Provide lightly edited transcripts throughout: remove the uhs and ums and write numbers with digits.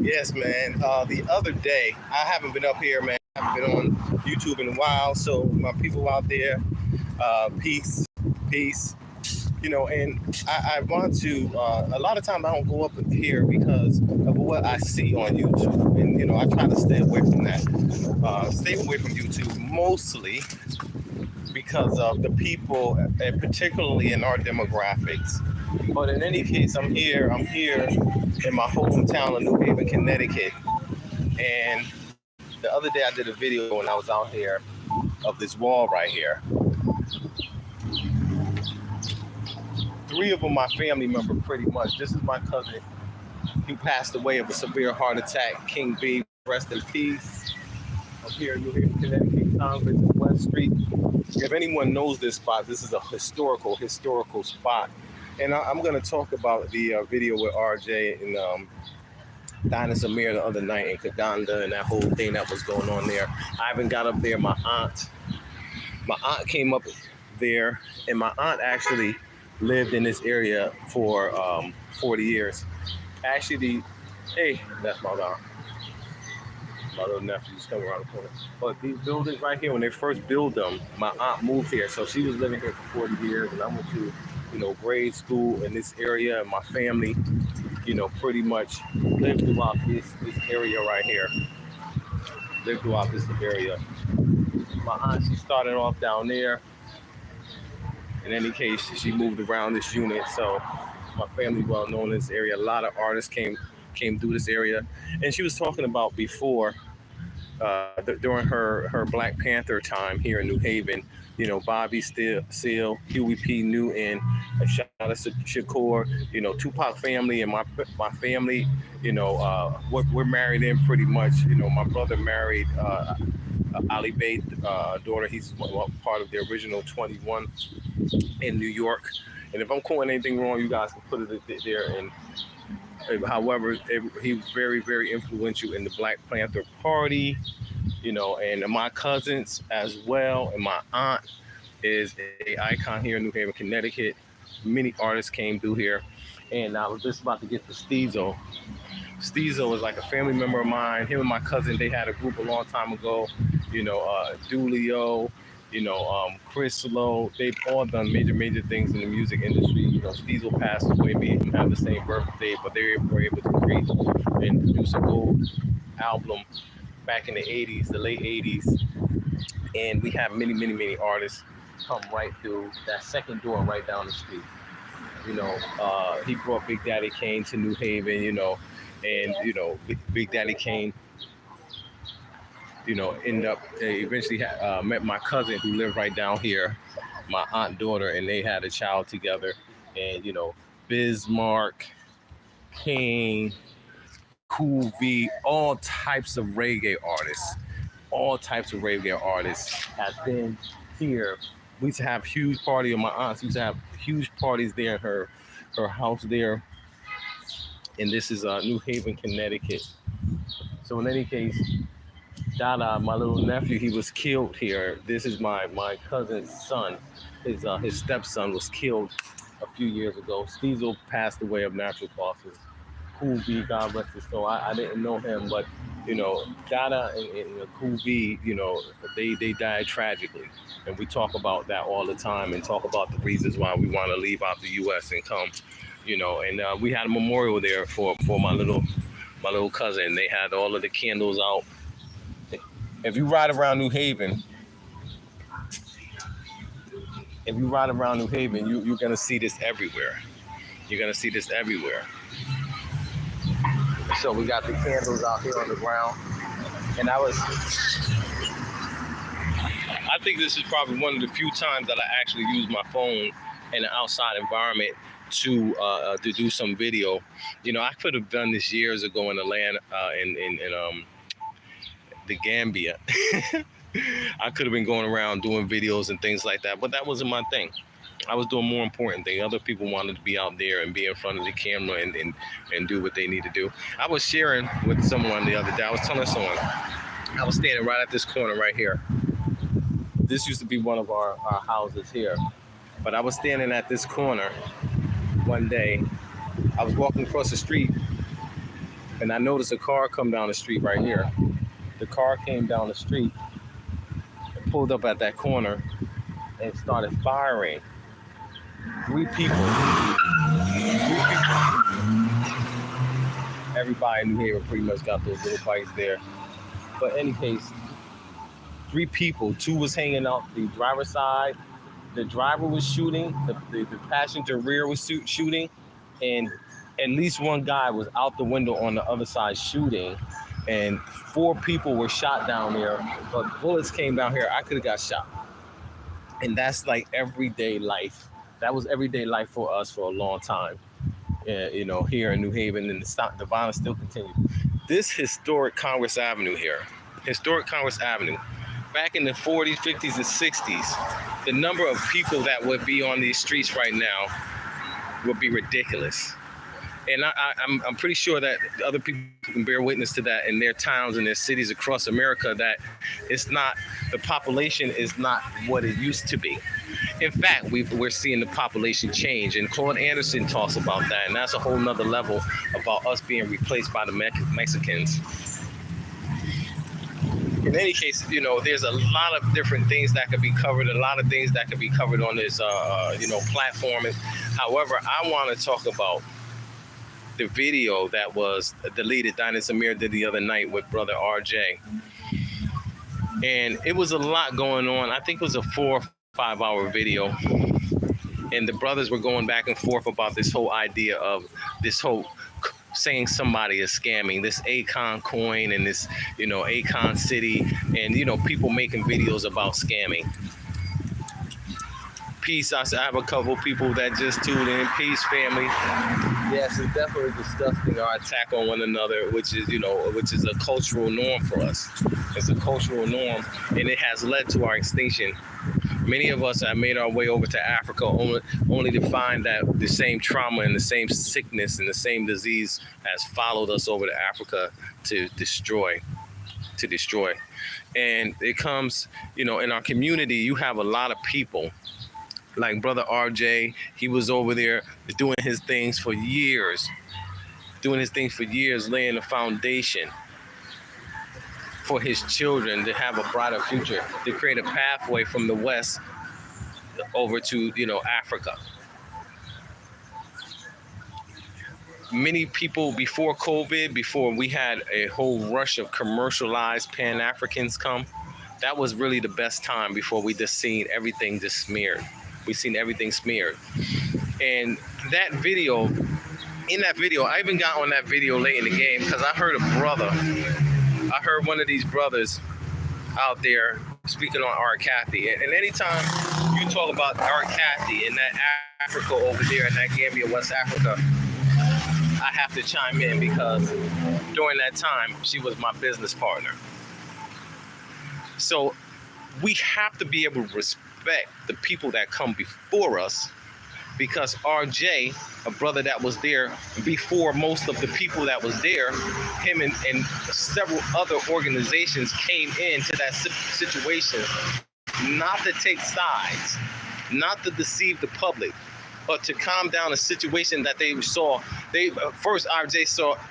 Yes, man. The other day, I haven't been up here, man. I haven't been on YouTube in a while. So my people out there, peace, peace. And I want to. A lot of times I don't go up here because of what I see on YouTube, and I try to stay away from that. Stay away from YouTube mostly because of the people, and particularly in our demographics. But in any case, I'm here in my hometown of New Haven, Connecticut. And the other day I did a video when I was out here of this wall right here. 3 of them my family member pretty much. This is my cousin. He passed away of a severe heart attack. King B, rest in peace. I'm here in New Haven, Connecticut, Congress and West Street. If anyone knows this spot, this is a historical spot. And I'm going to talk about the video with RJ and Dynasty Amir the other night in Kaganda and that whole thing that was going on there. I haven't got up there. My aunt came up there, and my aunt actually lived in this area for 40 years. Actually, hey, that's my aunt. My little nephew's coming around the corner. But these buildings right here, when they first built them, my aunt moved here. So she was living here for 40 years, and I went to, grade school in this area, and my family, pretty much lived throughout this area right here. Lived throughout this area. My aunt, she started off down there. In any case, she moved around this unit, so my family well known in this area. A lot of artists came through this area, and she was talking about before, during her Black Panther time here in New Haven. Bobby Seale, Huey P. Newton, Ashada Shakur, Tupac family, and my family. We're married in pretty much. My brother married Ali Bey's daughter. He's part of the original 21 in New York. And if I'm quoting anything wrong, you guys can put it there. And however, he was very, very influential in the Black Panther Party. And my cousins as well, and my aunt is an icon here in New Haven, Connecticut. Many artists came through here, and I was just about to get to Steezo. Steezo is like a family member of mine. Him and my cousin, they had a group a long time ago. Dulio, Chris Lowe. They've all done major things in the music industry. Steezo passed away. We didn't have the same birthday, but they were able to create and produce a gold album back in the 80s, the late 80s. And we have many artists come right through that second door right down the street. He brought Big Daddy Kane to New Haven, and, Big Daddy Kane, ended up, eventually met my cousin who lived right down here, my aunt daughter, and they had a child together. And, Bismarck, King, Cool V, all types of reggae artists have been here. We used to have huge party of my aunts. We used to have huge parties there in her house there. And this is New Haven, Connecticut. So in any case, Dada, my little nephew, he was killed here. This is my cousin's son. His stepson was killed a few years ago. Steezo passed away of natural causes. Cool V, God rest his soul. I didn't know him, but Dada and Cool V, they died tragically, and we talk about that all the time, and talk about the reasons why we want to leave out the U.S. and come, and we had a memorial there for my little cousin. They had all of the candles out. If you ride around New Haven, you're gonna see this everywhere. So we got the candles out here on the ground, and I think this is probably one of the few times that I actually use my phone in an outside environment to do some video. I could have done this years ago in the land in the Gambia. I could have been going around doing videos and things like that, but that wasn't my thing. I was doing more important things. Other people wanted to be out there and be in front of the camera and do what they need to do. I was sharing with someone the other day. I was telling someone, I was standing right at this corner right here. This used to be one of our houses here. But I was standing at this corner one day, I was walking across the street and I noticed a car come down the street right here. The car came down the street and pulled up at that corner and started firing. Three people. Everybody in New Haven pretty much got those little bites there. But in any case, three people. Two was hanging out the driver's side. The driver was shooting. The passenger rear was shooting. And at least one guy was out the window on the other side shooting. And 4 people were shot down there. But bullets came down here. I could have got shot. And that's like everyday life. That was everyday life for us for a long time. You know, here in New Haven, and the violence still continues. This historic Congress Avenue here, historic Congress Avenue, back in the 40s, 50s, and 60s, the number of people that would be on these streets right now would be ridiculous. And I'm pretty sure that other people can bear witness to that in their towns and their cities across America, that it's not, the population is not what it used to be. In fact, we're seeing the population change, and Claude Anderson talks about that, and that's a whole nother level about us being replaced by the Mexicans. In any case, you know, there's a lot of different things that could be covered, a lot of things that could be covered on this, you know, platform. However, I want to talk about the video that was deleted, Dynasty Amir did the other night with brother RJ. And it was a lot going on. I think it was a 4 or 5 hour video. And the brothers were going back and forth about this whole idea of this whole saying somebody is scamming, this Akon coin and this, you know, Akon City, and, you know, people making videos about scamming. Peace. I have a couple people that just tuned in. Peace, family. Yes, it's definitely disgusting, our attack on one another, which is, you know, which is a cultural norm for us. It's a cultural norm, and it has led to our extinction. Many of us have made our way over to Africa only to find that the same trauma and the same sickness and the same disease has followed us over to Africa to destroy. And it comes, you know, in our community, you have a lot of people. Like brother RJ, he was over there doing his things for years, laying the foundation for his children to have a brighter future, to create a pathway from the West over to, you know, Africa. Many people before COVID, before we had a whole rush of commercialized Pan-Africans come, that was really the best time before we just seen everything just smeared. We've seen everything smeared. And that video, in that video, I even got on that video late in the game because I heard one of these brothers out there speaking on R. Kathy. And anytime you talk about R. Kathy and that Africa over there in that Gambia, West Africa, I have to chime in because during that time, she was my business partner. So we have to be able to respect the people that come before us, because RJ, a brother that was there before most of the people that was there, him and several other organizations came into that situation, not to take sides, not to deceive the public, but to calm down a situation that they saw. First RJ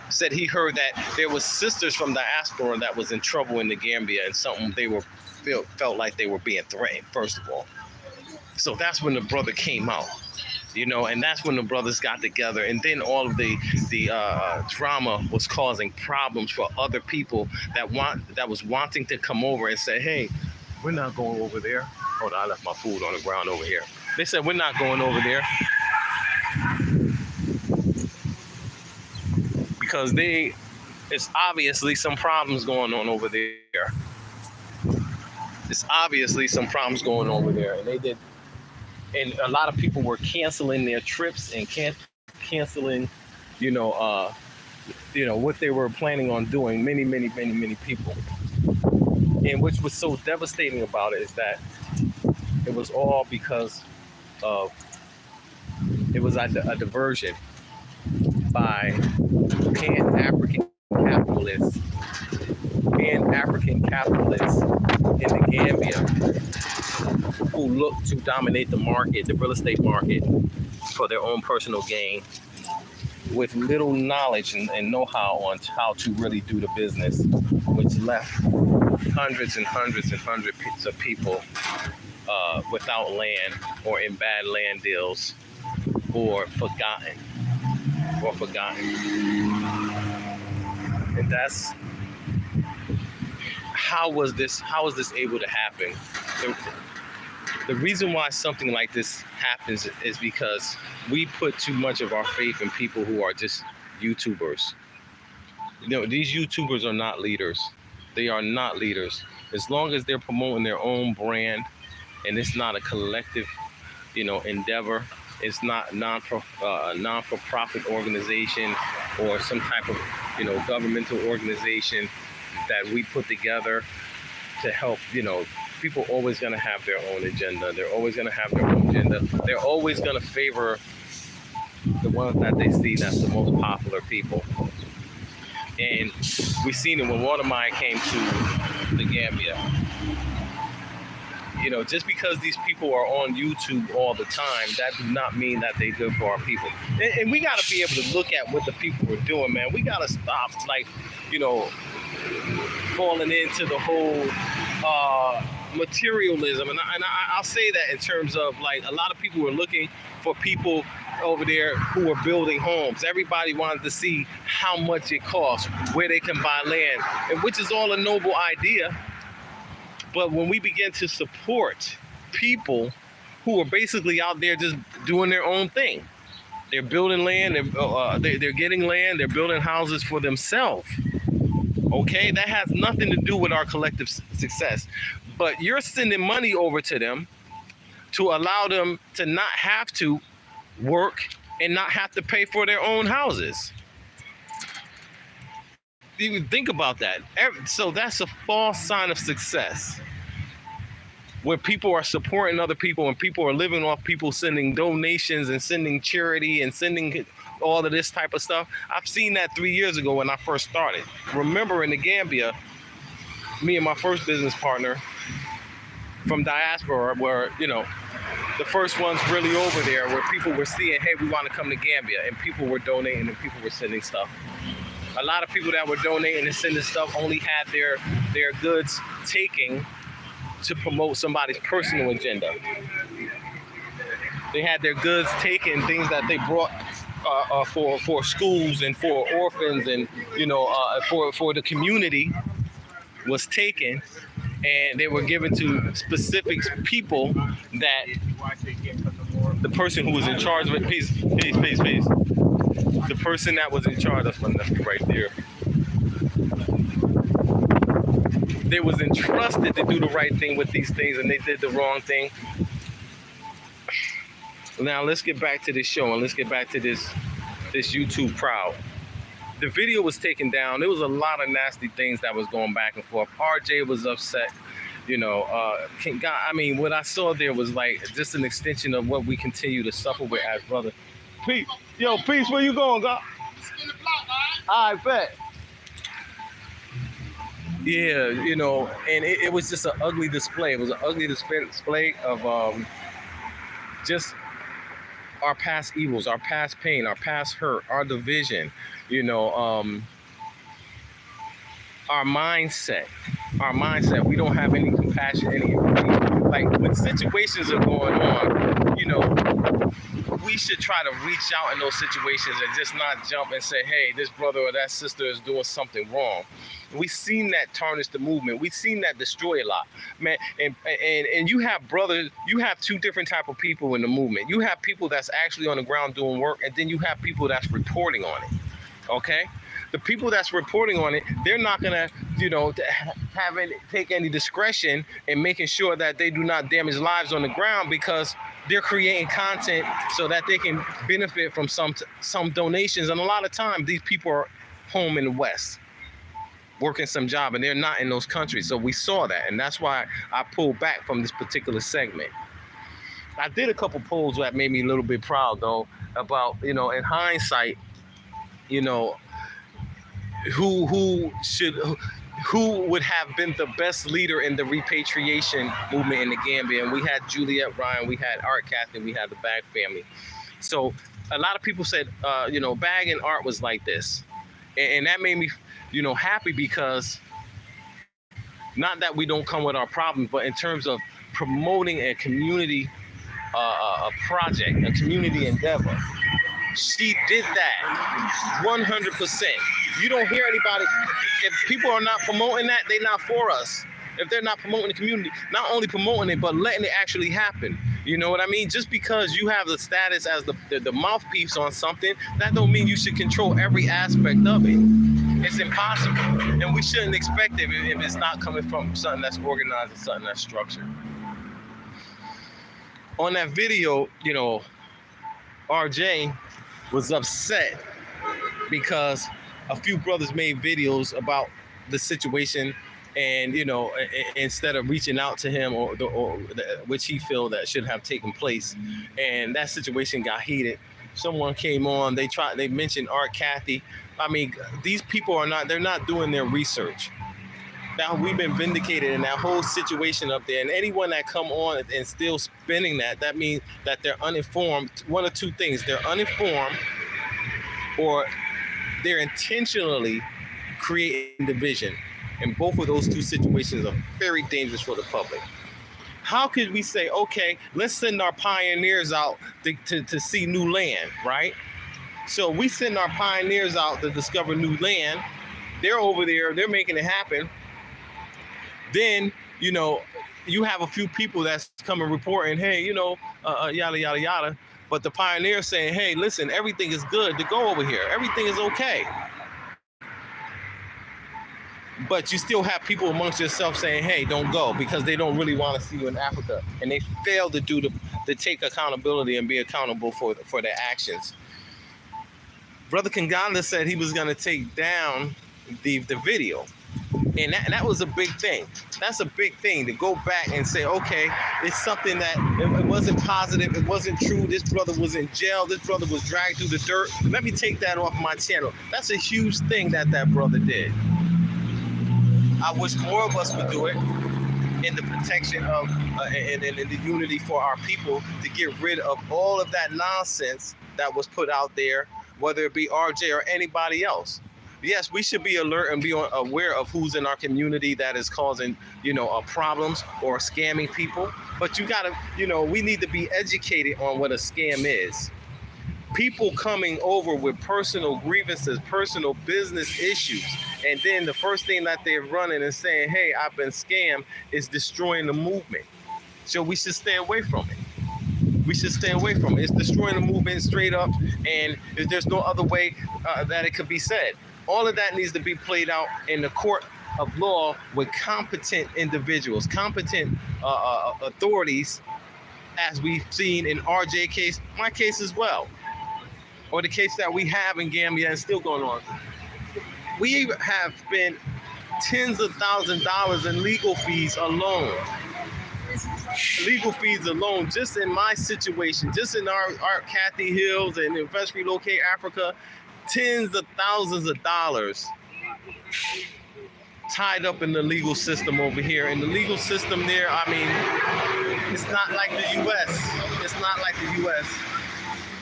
said he heard that there was sisters from diaspora that was in trouble in the Gambia, and something they were felt like they were being threatened, first of all. So that's when the brother came out, you know, and that's when the brothers got together. And then all of the drama was causing problems for other people that was wanting to come over and say, hey, we're not going over there. Hold on, I left my food on the ground over here. They said, we're not going over there. Because it's obviously some problems going on over there. It's obviously some problems going on over there. And they did, and a lot of people were canceling their trips and canceling, you know, what they were planning on doing. Many people. And which was so devastating about it is that it was all because of, it was a diversion by Pan-African capitalists in the Gambia who look to dominate the market, the real estate market, for their own personal gain. with little knowledge and know-how on how to really do the business, which left hundreds and hundreds and hundreds of people without land or in bad land deals or forgotten. And that's how was this able to happen? The reason why something like this happens is because we put too much of our faith in people who are just YouTubers. These YouTubers are not leaders. They are not leaders. As long as they're promoting their own brand and it's not a collective, endeavor, it's not non-for-profit organization or some type of, governmental organization that we put together to help, people always going to have their own agenda. They're always going to have their own agenda. They're always going to favor the ones that they see that's the most popular people. And we've seen it when Watermire came to the Gambia. Just because these people are on YouTube all the time, that does not mean that they good for our people. And we got to be able to look at what the people are doing, man. We got to stop, falling into the whole materialism. And I'll say that in terms of, a lot of people were looking for people over there who are building homes. Everybody wanted to see how much it costs, where they can buy land, and which is all a noble idea. But when we begin to support people who are basically out there just doing their own thing, they're building land, they're getting land, they're building houses for themselves. Okay, that has nothing to do with our collective success. But you're sending money over to them to allow them to not have to work and not have to pay for their own houses. Even think about that. So that's a false sign of success, where people are supporting other people and people are living off people sending donations and sending charity and sending all of this type of stuff. I've seen that 3 years ago when I first started. Remember, in the Gambia, me and my first business partner from diaspora were, the first ones really over there, where people were seeing, hey, we want to come to Gambia, and people were donating and people were sending stuff. A lot of people that were donating and sending stuff only had their goods taken to promote somebody's personal agenda. They had their goods taken, things that they brought for schools and for orphans and for the community was taken, and they were given to specific people that the person who was in charge of it, peace. The person that was in charge, that's my nephew right there. They was entrusted to do the right thing with these things, and they did the wrong thing. Now let's get back to this show, and let's get back to this YouTube crowd. The video was taken down. There was a lot of nasty things that was going back and forth. RJ was upset. What I saw there was just an extension of what we continue to suffer with as brothers. Peace. Yo, Peace, where you going, God? Spin the block, all right? I bet. Yeah, and it was just an ugly display. It was an ugly display of just our past evils, our past pain, our past hurt, our division, our mindset. We don't have any compassion, any empathy. When situations are going on, we should try to reach out in those situations and just not jump and say, hey, this brother or that sister is doing something wrong. We've seen that tarnish the movement. We've seen that destroy a lot, man. And you have brothers, you have two different type of people in the movement. You have people that's actually on the ground doing work, and then you have people that's reporting on it, okay? The people that's reporting on it, they're not gonna, take any discretion in making sure that they do not damage lives on the ground, because they're creating content so that they can benefit from some donations. And a lot of times these people are home in the West working some job, and they're not in those countries. So we saw that, and that's why I pulled back from this particular segment. I did a couple polls that made me a little bit proud, though, about, in hindsight, who would have been the best leader in the repatriation movement in the Gambia. And we had Juliet Ryan, we had Art Cathy, we had the Bag family. So a lot of people said, bagging art was like this. And that made me, happy because not that we don't come with our problems, but in terms of promoting a community a project, a community endeavor. She did that 100%. You don't hear anybody, if people are not promoting that, they're not for us. If they're not promoting the community, not only promoting it, but letting it actually happen. You know what I mean? Just because you have the status as the mouthpiece on something, that don't mean you should control every aspect of it. It's impossible. And we shouldn't expect it if it's not coming from something that's organized and something that's structured. On that video, RJ was upset because a few brothers made videos about the situation, and instead of reaching out to him or which he feel that should have taken place, and that situation got heated. Someone came on, they mentioned Art Cathy. I mean, these people they're not doing their research. Now we've been vindicated in that whole situation up there, and anyone that come on and still spinning that means that they're uninformed. One of two things: they're uninformed, or they're intentionally creating division. And both of those two situations are very dangerous for the public. How could we say, okay, let's send our pioneers out to see new land, right? So we send our pioneers out to discover new land. They're over there, they're making it happen. Then, you have a few people that's coming reporting, hey, yada, yada, yada. But the pioneers saying, hey, listen, everything is good to go over here. Everything is okay. But you still have people amongst yourself saying, hey, don't go, because they don't really want to see you in Africa. And they fail to take accountability and be accountable for their actions. Brother Kanganda said he was going to take down the video. And that was a big thing. That's a big thing, to go back and say, okay, it's something that it wasn't positive, it wasn't true. This brother was in jail. This brother was dragged through the dirt. Let me take that off my channel. That's a huge thing that brother did. I wish more of us would do it in the protection of and in the unity for our people, to get rid of all of that nonsense that was put out there, whether it be RJ or anybody else. Yes, we should be alert and be aware of who's in our community that is causing, problems or scamming people. But you gotta, we need to be educated on what a scam is. People coming over with personal grievances, personal business issues, and then the first thing that they're running and saying, hey, I've been scammed, is destroying the movement. So we should stay away from it. We should stay away from it. It's destroying the movement straight up, and there's no other way that it could be said. All of that needs to be played out in the court of law with competent individuals, competent authorities, as we've seen in RJ case, my case as well, or the case that we have in Gambia and still going on. We have spent tens of thousands of dollars in legal fees alone. Legal fees alone, just in my situation, just in our Cathy Hills and Invest Relocate Africa, tens of thousands of dollars tied up in the legal system over here. In the legal system there, I mean, it's not like the U.S. It's not like the U.S.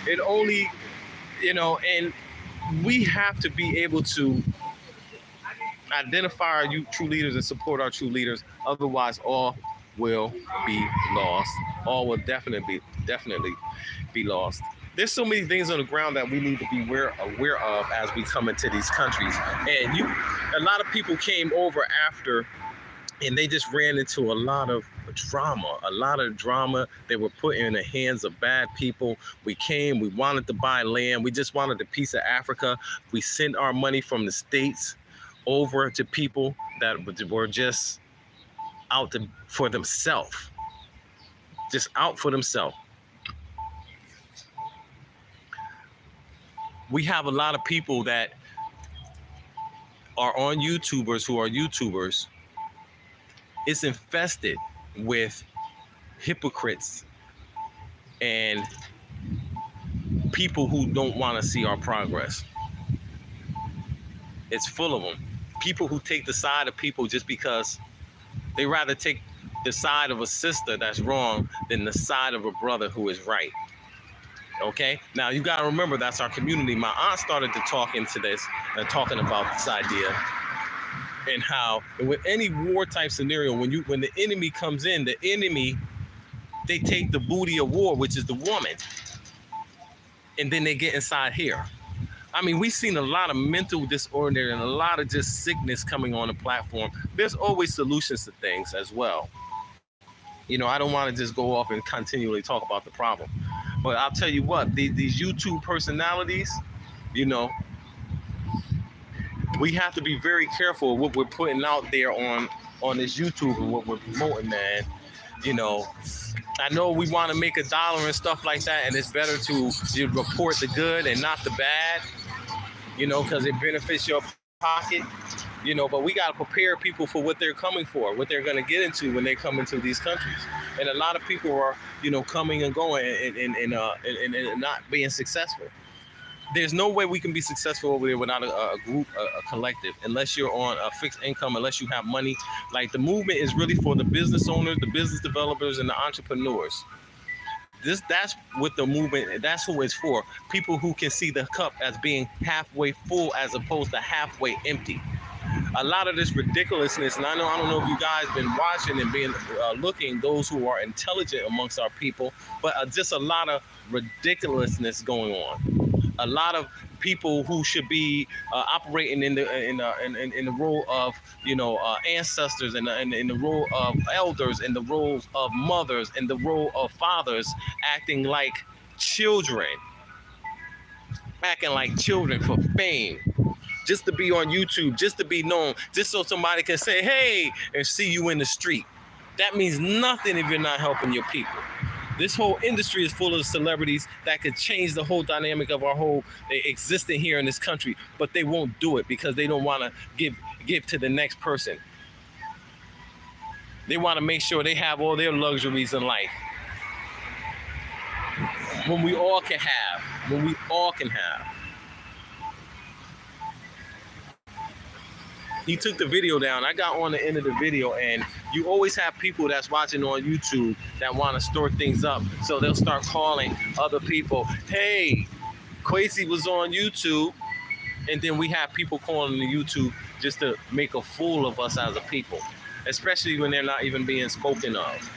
It only, and we have to be able to identify our true leaders and support our true leaders. Otherwise, all will be lost. All will definitely be lost. There's so many things on the ground that we need to be aware of as we come into these countries. And a lot of people came over after, and they just ran into a lot of drama. They were put in the hands of bad people. We came, we wanted to buy land. We just wanted a piece of Africa. We sent our money from the States over to people that were just out for themselves. Just out for themselves. We have a lot of people that are on YouTubers who are YouTubers. It's infested with hypocrites and people who don't want to see our progress. It's full of them. People who take the side of people just because they rather take the side of a sister that's wrong than the side of a brother who is right. Okay, now you got to remember that's our community. My aunt started to talk into this and talking about this idea and how with any war type scenario, when the enemy comes in, the enemy, they take the booty of war, which is the woman, and then they get inside here. I mean, we've seen a lot of mental disorder and a lot of just sickness coming on the platform. There's always solutions to things as well. You know, I don't want to just go off and continually talk about the problem. But I'll tell you what, these YouTube personalities, you know, we have to be very careful what we're putting out there on this YouTube and what we're promoting, man. You know, I know we want to make $1 and stuff like that, and it's better to report the good and not the bad, you know, because it benefits your pocket. You know, but we got to prepare people for what they're coming for, what they're going to get into when they come into these countries. And a lot of people are, you know, coming and going and not being successful. There's no way we can be successful over there without a group, a collective, unless you're on a fixed income, unless you have money. Like, the movement is really for the business owners, the business developers, and the entrepreneurs. That's what the movement, that's who it's for. People who can see the cup as being halfway full as opposed to halfway empty. A lot of this ridiculousness, and I don't know if you guys been watching and being looking, those who are intelligent amongst our people, but just a lot of ridiculousness going on. A lot of people who should be operating in the role of, you know, ancestors, and in the role of elders, in the roles of mothers, in the role of fathers, acting like children for fame. Just to be on YouTube, just to be known, just so somebody can say, hey, and see you in the street. That means nothing if you're not helping your people. This whole industry is full of celebrities that could change the whole dynamic of our whole existing here in this country, but they won't do it because they don't want to give to the next person. They want to make sure they have all their luxuries in life. When we all can have. He took the video down. I got on the end of the video, and you always have people that's watching on YouTube that want to store things up. So they'll start calling other people, hey, Kwesi was on YouTube. And then we have people calling the YouTube just to make a fool of us as a people, especially when they're not even being spoken of.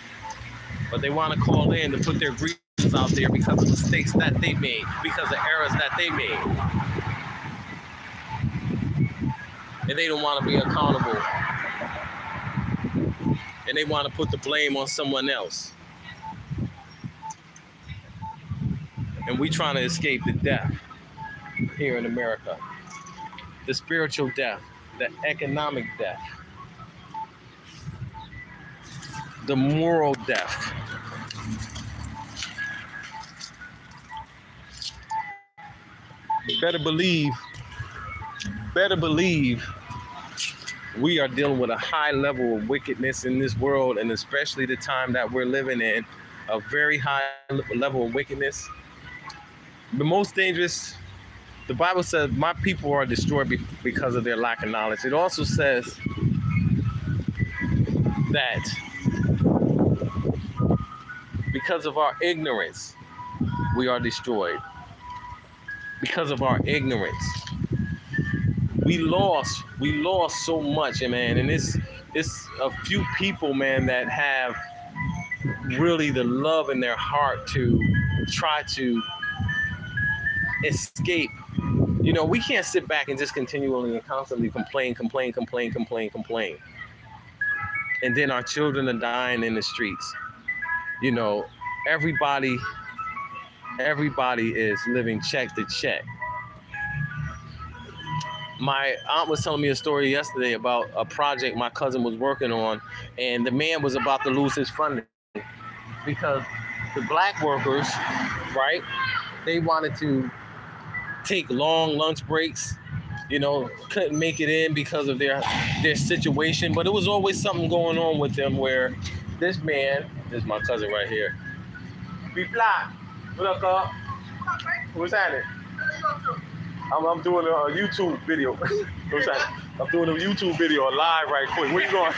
But they want to call in to put their grievances out there because of mistakes that they made, because of errors that they made. And they don't want to be accountable. And they want to put the blame on someone else. And we trying to escape the death here in America. The spiritual death, the economic death, the moral death. Better believe we are dealing with a high level of wickedness in this world, and especially the time that we're living in, a very high level of wickedness. The most dangerous, the Bible says, my people are destroyed because of their lack of knowledge. It also says that because of our ignorance, we are destroyed. Because of our ignorance. We lost so much, man, and it's a few people, man, that have really the love in their heart to try to escape. You know, we can't sit back and just continually and constantly complain. And then our children are dying in the streets. You know, everybody is living check to check. My aunt was telling me a story yesterday about a project my cousin was working on, and the man was about to lose his funding because the black workers, right, they wanted to take long lunch breaks, you know, couldn't make it in because of their situation, but it was always something going on with them where this man, this is my cousin right here. Be fly. What up, Carl? What's happening? I'm doing a YouTube video. What's that? I'm doing a YouTube video live right quick. Where you going?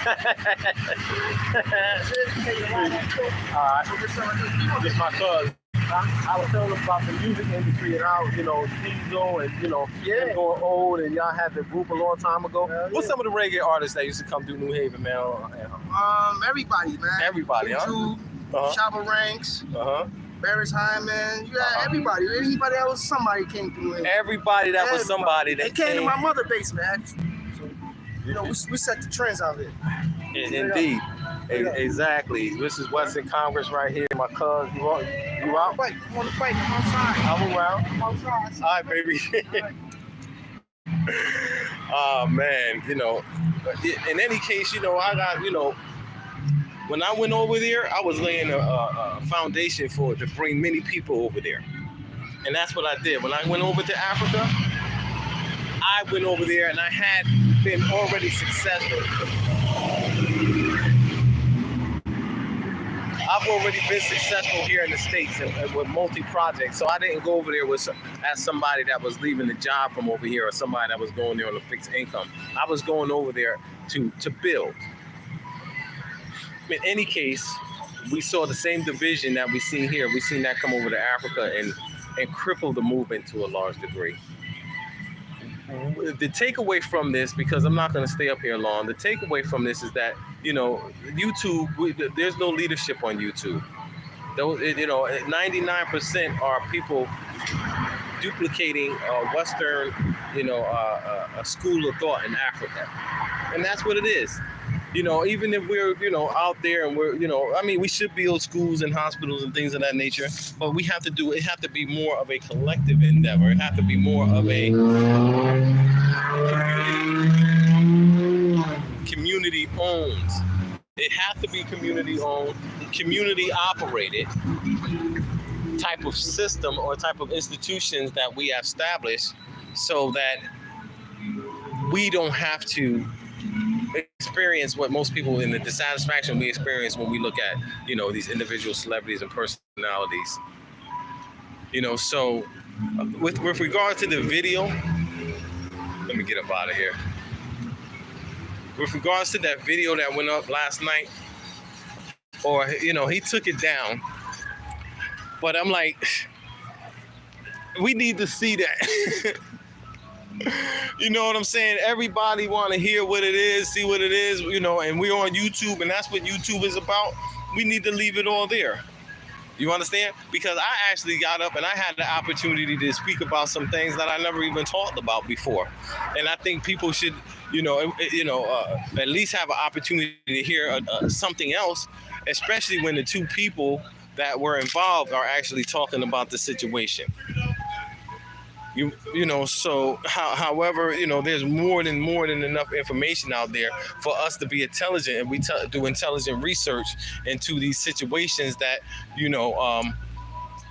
All right. This is my cousin. I was telling them about the music industry and how, you know, Diesel and, you know, them going old, and y'all had the group a long time ago. What's some of the reggae artists that used to come through New Haven, man? Everybody, man. Everybody, YouTube, Shabba Ranks, Barris Hyman. You had everybody. Anybody that was somebody came through here. Everybody that was somebody that came to my mother base, man. So, you know, we set the trends out here. Indeed. Exactly. This is Western Congress right here. My cuz, you out? I'm on the bike. I'm outside. I'm around. I'm outside. All right, baby. Oh, man. You know, in any case, you know, I got, you know, when I went over there, I was laying a foundation to bring many people over there. And that's what I did. When I went over to Africa, I went over there and I had been already successful. I've already been successful here in the States and with multi-projects, so I didn't go over there as somebody that was leaving the job from over here or somebody that was going there on a fixed income. I was going over there to build. In any case, we saw the same division that we seen here. We seen that come over to Africa and cripple the movement to a large degree. The takeaway from this, because I'm not going to stay up here long, the takeaway from this is that, you know, YouTube, there's no leadership on YouTube. Those, you know, 99% are people duplicating Western, you know, a school of thought in Africa. And that's what it is. You know, even if we're, you know, out there and we're, you know, I mean, we should build schools and hospitals and things of that nature, but we have to do, it have to be more of a collective endeavor. It have to be more of a community owned. It have to be community owned, community operated type of system or type of institutions that we establish so that we don't have to experience what most people in the dissatisfaction we experience when we look at, you know, these individual celebrities and personalities. You know, so with regard to the video, let me get up out of here. With regards to that video that went up last night, or, you know, he took it down, but I'm like, we need to see that. You know what I'm saying? Everybody want to hear what it is, see what it is, you know, and we're on YouTube, and that's what YouTube is about. We need to leave it all there. You understand? Because I actually got up and I had the opportunity to speak about some things that I never even talked about before. And I think people should, at least have an opportunity to hear something else, especially when the two people that were involved are actually talking about the situation. However, there's more than enough information out there for us to be intelligent, and we do intelligent research into these situations that,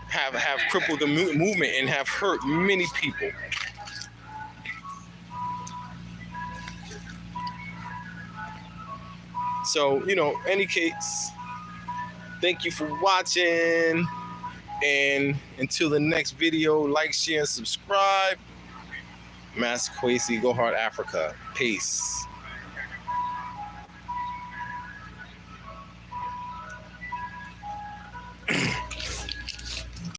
have crippled the movement and have hurt many people. So, any case, thank you for watching. And until the next video, like, share, and subscribe. Master Kwesi, go hard Africa. Peace.